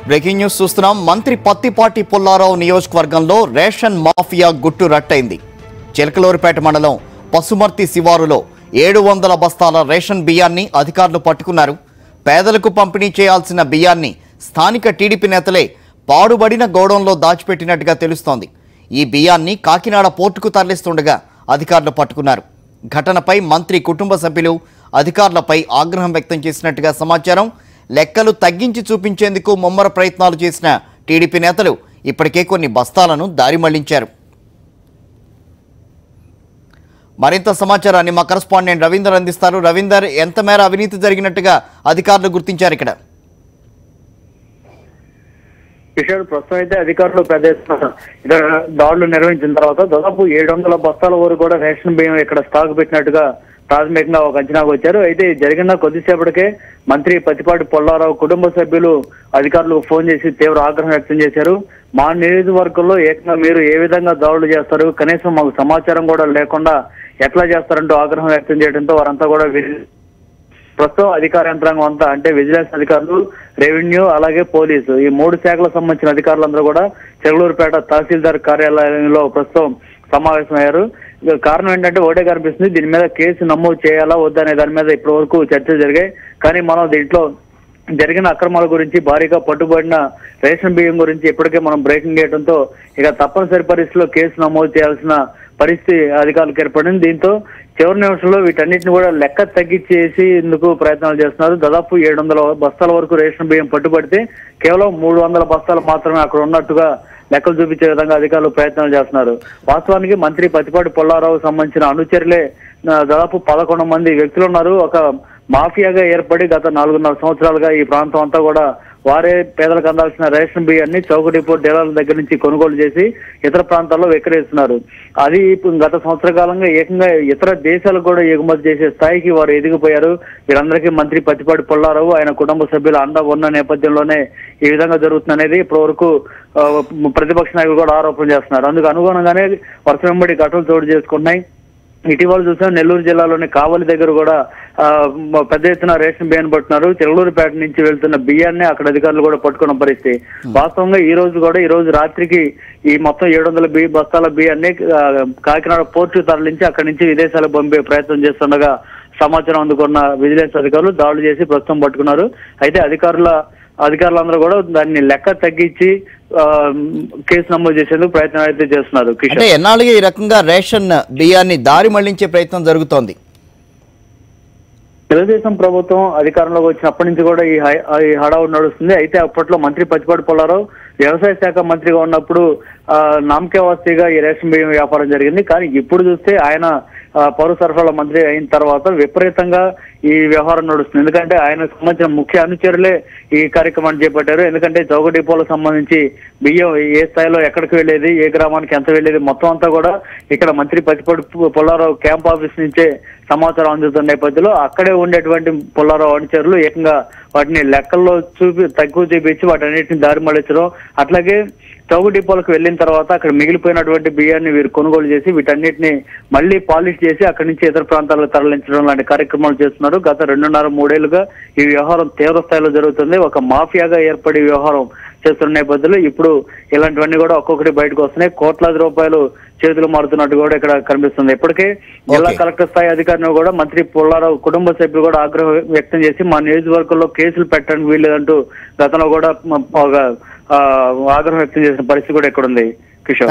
Breaking news చూస్తున్నాం. మంత్రి పత్తిపాటి పుల్లారావు నియోజకవర్గంలో రేషన్ మాఫియా గుట్టు రట్టయింది. చిలకలూరిపేట మండలం పసుమర్తి శివారులో 700 బస్తాల రేషన్ బియ్యాన్ని అధికారులు పట్టుకున్నారు. పేదలకు పంపిణీ చేయాల్సిన బియ్యాన్ని స్థానిక టీడీపీ నేతలే పాడుబడిన గోడౌన్లో దాచిపెట్టినట్టుగా తెలుస్తోంది. ఈ బియ్యాన్ని కాకినాడ పోర్టుకు తరలిస్తుండగా అధికారులు పట్టుకున్నారు. ఘటనపై మంత్రి కుటుంబ సభ్యులు అధికారులపై ఆగ్రహం వ్యక్తం చేసినట్టుగా సమాచారం. లెక్కలు తగ్గించి చూపించేందుకు ముమ్మర ప్రయత్నాలు చేసిన టీడీపీ నేతలు ఇప్పటికే కొన్ని బస్తాలను దారి మళ్లించారు. మరింత సమాచారాన్ని మా కరెస్పాండెంట్ రవీందర్ అందిస్తారు. రవీందర్, ఎంత మేర అవినీతి జరిగినట్టుగా అధికారులు గుర్తించారు ఇక్కడ? కిషోర్, ప్రస్తుతం అయితే అధికారులు పెద్ద ఎత్తున దాడులు నిర్వహించిన తర్వాత దాదాపు 700 బస్తాల వరకు కూడా రేషన్ బియ్యం ఇక్కడ స్టాక్ పెట్టినట్టుగా ప్రాథమికంగా ఒక అంచనాకు వచ్చారు. అయితే జరిగిన కొద్దిసేపటికే మంత్రి పత్తిపాటి పుల్లారావు కుటుంబ సభ్యులు అధికారులకు ఫోన్ చేసి తీవ్ర ఆగ్రహం వ్యక్తం చేశారు. మా నియోజకవర్గంలో ఏకంగా మీరు ఏ విధంగా దాడులు చేస్తారు, కనీసం మాకు సమాచారం కూడా లేకుండా ఎట్లా చేస్తారంటూ ఆగ్రహం వ్యక్తం చేయడంతో వారంతా కూడా ప్రస్తుతం అధికార యంత్రాంగం అంతా అంటే విజిలెన్స్ అధికారులు, రెవెన్యూ అలాగే పోలీసు ఈ 3 శాఖలకు సంబంధించిన అధికారులందరూ కూడా చిలకలూరిపేట తహసీల్దార్ కార్యాలయంలో ప్రస్తుతం సమావేశమయ్యారు. కారణం ఏంటంటే ఒకటే కనిపిస్తుంది, దీని మీద కేసు నమోదు చేయాలా వద్దా అనే దాని మీద ఇప్పటి వరకు చర్చలు జరిగాయి. కానీ మనం దీంట్లో జరిగిన అక్రమాల గురించి, భారీగా పట్టుబడిన రేషన్ బియ్యం గురించి ఇప్పటికే మనం బ్రేకింగ్ చేయడంతో ఇక తప్పనిసరి పరిస్థితిలో కేసు నమోదు చేయాల్సిన పరిస్థితి అధికారులకు ఏర్పడింది. దీంతో చివరి నిమిషంలో వీటన్నిటిని కూడా లెక్క తగ్గించేసి ఇందుకు ప్రయత్నాలు చేస్తున్నారు. దాదాపు 700 బస్తాల వరకు రేషన్ బియ్యం పట్టుబడితే కేవలం 300 బస్తాలు మాత్రమే అక్కడ ఉన్నట్టుగా లెక్కలు చూపించే విధంగా అధికారులు ప్రయత్నాలు చేస్తున్నారు. వాస్తవానికి మంత్రి పత్తిపాటి పుల్లారావుకు సంబంధించిన అనుచరులే దాదాపు 11 మంది వ్యక్తులు ఉన్నారు. ఒక మాఫియాగా ఏర్పడి గత 4.5 సంవత్సరాలుగా ఈ ప్రాంతం అంతా కూడా వారే పేదలకు అందాల్సిన రేషన్ బియ్యాన్ని చౌక డిపో డీలర్ల దగ్గర నుంచి కొనుగోలు చేసి ఇతర ప్రాంతాల్లో విక్రయిస్తున్నారు. అది గత సంవత్సర కాలంగా ఏకంగా ఇతర దేశాలకు కూడా ఎగుమతి చేసే స్థాయికి వారు ఎదిగిపోయారు. వీరందరికీ మంత్రి పత్తిపాటి పుల్లారావు ఆయన కుటుంబ సభ్యుల అండ ఉన్న నేపథ్యంలోనే ఈ విధంగా జరుగుతుందనేది ఇప్పటి వరకు ప్రతిపక్ష నాయకులు కూడా ఆరోపణ చేస్తున్నారు. అందుకు అనుగుణంగానే వర్ష వెంబడి ఘటనలు చోటు చేసుకుంటున్నాయి. ఇటీవల చూసాం నెల్లూరు జిల్లాలోని కావలి దగ్గర కూడా పెద్ద ఎత్తున రేషన్ బియ్యాన్ని పట్టున్నారు. చిలకలూరిపేట నుంచి వెళ్తున్న బియ్యాన్ని అక్కడ అధికారులు కూడా పట్టుకున్న పరిస్థితి. వాస్తవంగా ఈ రోజు రాత్రికి ఈ మొత్తం 700 బస్తాల బియ్యాన్ని కాకినాడ పోర్టు తరలించి అక్కడి నుంచి విదేశాలకు పంపే ప్రయత్నం చేస్తుండగా సమాచారం అందుకున్న విజిలెన్స్ అధికారులు దాడులు చేసి ప్రస్తుతం పట్టుకున్నారు. అయితే అధికారులందరూ కూడా దాన్ని లెక్క తగ్గించి కేసు నమోదు చేసేందుకు ప్రయత్నం అయితే చేస్తున్నారు. అంటే ఎన్నాళ్ళుగా ఈ రకంగా రేషన్ బియ్యాన్ని దారి మళ్లించే ప్రయత్నం జరుగుతోంది? తెలుగుదేశం ప్రభుత్వం అధికారంలోకి వచ్చినప్పటి నుంచి కూడా ఈ హడావుడి నడుస్తుంది. అయితే అప్పట్లో మంత్రి పత్తిపాటి పుల్లారావు వ్యవసాయ శాఖ మంత్రిగా ఉన్నప్పుడు నామకే వాస్తీగా ఈ రేషన్ బియ్యం వ్యాపారం జరిగింది. కానీ ఇప్పుడు చూస్తే ఆయన పౌర సరఫరాల మంత్రి అయిన తర్వాత విపరీతంగా ఈ వ్యవహారం నడుస్తుంది. ఎందుకంటే ఆయనకు సంబంధించిన ముఖ్య అనుచరులే ఈ కార్యక్రమాన్ని చేపట్టారు. ఎందుకంటే చౌక డిపోలకు సంబంధించి బియ్యం ఏ స్థాయిలో ఎక్కడికి వెళ్ళేది, ఏ గ్రామానికి ఎంత వెళ్ళేది మొత్తం అంతా కూడా ఇక్కడ మంత్రి పత్తిపాటి పుల్లారావు క్యాంప్ ఆఫీస్ నుంచే సమాచారం అందుతున్న నేపథ్యంలో అక్కడే ఉండేటువంటి పుల్లారావు అనుచరులు ఏకంగా వాటిని లెక్కల్లో తక్కువ చూపించి వాటన్నిటిని దారి మళ్లించడం, అట్లాగే చౌక డిపోలకు వెళ్ళిన తర్వాత అక్కడ మిగిలిపోయినటువంటి బియ్యాన్ని వీరు కొనుగోలు చేసి వీటన్నిటిని మళ్ళీ పాలిష్ చేసి అక్కడి నుంచి ఇతర ప్రాంతాలకు తరలించడం లాంటి కార్యక్రమాలు చేస్తున్నారు. గత 2.5-3 ఏళ్లుగా ఈ వ్యవహారం తీవ్ర స్థాయిలో జరుగుతుంది. ఒక మాఫియాగా ఏర్పడి వ్యవహారం చేస్తున్న నేపథ్యంలో ఇప్పుడు ఇలాంటివన్నీ కూడా ఒక్కొక్కటి బయటకు వస్తున్నాయి. కోట్లాది రూపాయలు చేతులు మారుతున్నట్టు కూడా ఇక్కడ కనిపిస్తుంది. ఇప్పటికే జిల్లా కలెక్టర్ స్థాయి అధికారిని కూడా మంత్రి పుల్లారావు కుటుంబ సభ్యులు కూడా ఆగ్రహం వ్యక్తం చేసి మా నియోజకవర్గంలో కేసులు పెట్టడానికి వీల్లేదంటూ గతంలో కూడా ఆగ్రహం వ్యక్తం చేసిన పరిస్థితి కూడా ఇక్కడ ఉంది. కిషోర్.